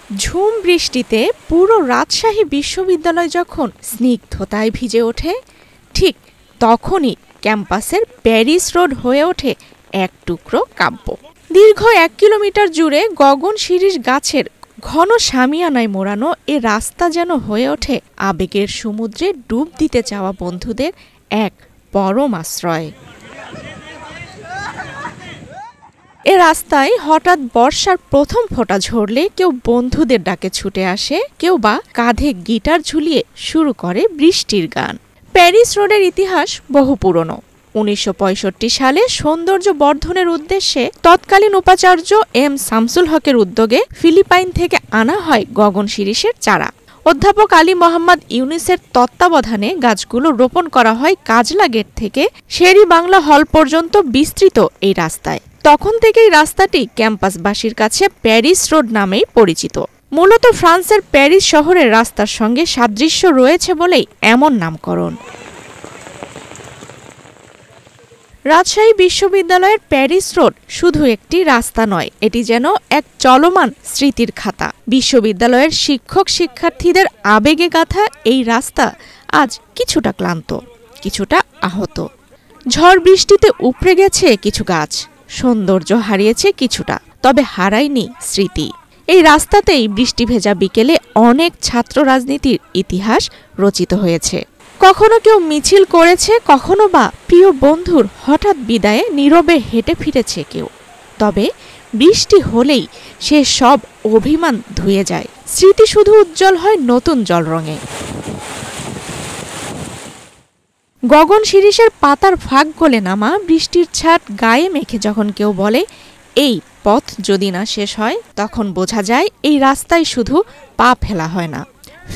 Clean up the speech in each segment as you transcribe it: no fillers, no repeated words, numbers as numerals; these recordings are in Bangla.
ঝুম বৃষ্টিতে পুরো রাজশাহী বিশ্ববিদ্যালয় যখন স্নিগ্ধতায় ভিজে ওঠে, ঠিক তখনই ক্যাম্পাসের প্যারিস রোড হয়ে ওঠে এক টুকরো কাব্য। দীর্ঘ ১ কিলোমিটার জুড়ে গগন শিরীষ গাছের ঘন শামিয়ানায় মোড়ানো এ রাস্তা যেন হয়ে ওঠে আবেগের সমুদ্রে ডুব দিতে চাওয়া বন্ধুদের এক পরম আশ্রয়। এ রাস্তায় হঠাৎ বর্ষার প্রথম ফোঁটা ঝরলে কেউ বন্ধুদের ডাকে ছুটে আসে, কেউ বা কাঁধে গিটার ঝুলিয়ে শুরু করে বৃষ্টির গান। প্যারিস রোডের ইতিহাস বহু পুরনো। ১৯৬৫ সালে সৌন্দর্য বর্ধনের উদ্দেশ্যে তৎকালীন উপাচার্য এম শামসুল হকের উদ্যোগে ফিলিপাইন থেকে আনা হয় গগন শিরীষের চারা। অধ্যাপক আলী মোহাম্মদ ইউনুসের তত্ত্বাবধানে গাছগুলো রোপণ করা হয় কাজলা গেট থেকে শেরি বাংলা হল পর্যন্ত বিস্তৃত এই রাস্তায়। তখন থেকেই রাস্তাটি ক্যাম্পাসবাসীর কাছে প্যারিস রোড নামেই পরিচিত। মূলত ফ্রান্সের প্যারিস শহরের রাস্তার সঙ্গে সাদৃশ্য রয়েছে বলেই এমন নামকরণ। রাজশাহী বিশ্ববিদ্যালয়ের প্যারিস রোড শুধু একটি রাস্তা নয়, এটি যেন এক চলমান স্মৃতির খাতা। বিশ্ববিদ্যালয়ের শিক্ষক শিক্ষার্থীদের আবেগে গাঁথা এই রাস্তা আজ কিছুটা ক্লান্ত, কিছুটা আহত। ঝড় বৃষ্টিতে উপড়ে গেছে কিছু গাছ, সৌন্দর্য হারিয়েছে কিছুটা, তবে হারায়নি স্মৃতি। এই রাস্তাতেই বৃষ্টি ভেজা বিকেলে অনেক ছাত্র রাজনীতির ইতিহাস রচিত হয়েছে। কখনো কেউ মিছিল করেছে, কখনো বা প্রিয় বন্ধুর হঠাৎ বিদায়ে নীরবে হেঁটে ফিরেছে কেউ। তবে বৃষ্টি হলেই সে সব অভিমান ধুয়ে যায়, স্মৃতি শুধু উজ্জ্বল হয় নতুন জল রঙে। গগন শিরীষের পাতার ফাঁক গলে নামা বৃষ্টির ছাট গায়ে মেখে যখন কেউ বলে এই পথ যদি না শেষ হয়, তখন বোঝা যায় এই রাস্তায় শুধু পা ফেলা হয় না,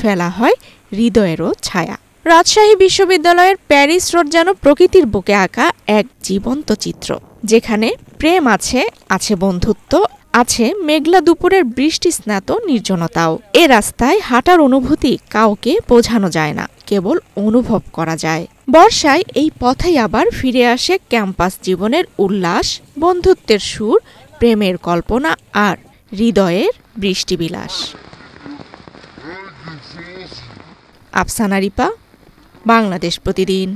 ফেলা হয় হৃদয়েরও ছায়া। রাজশাহী বিশ্ববিদ্যালয়ের প্যারিস রোড যেন প্রকৃতির বুকে আঁকা এক জীবন্ত চিত্র, যেখানে প্রেম আছে, আছে বন্ধুত্ব, আছে মেঘলা দুপুরের বৃষ্টি স্নাত নির্জনতাও। এ রাস্তায় হাঁটার অনুভূতি কাউকে বোঝানো যায় না, কেবল অনুভব করা যায়। বর্ষায় এই পথেই আবার ফিরে আসে ক্যাম্পাস জীবনের উল্লাস, বন্ধুত্বের সুর, প্রেমের কল্পনা আর হৃদয়ের বৃষ্টিবিলাস। আফসানা রিপা, বাংলাদেশ প্রতিদিন।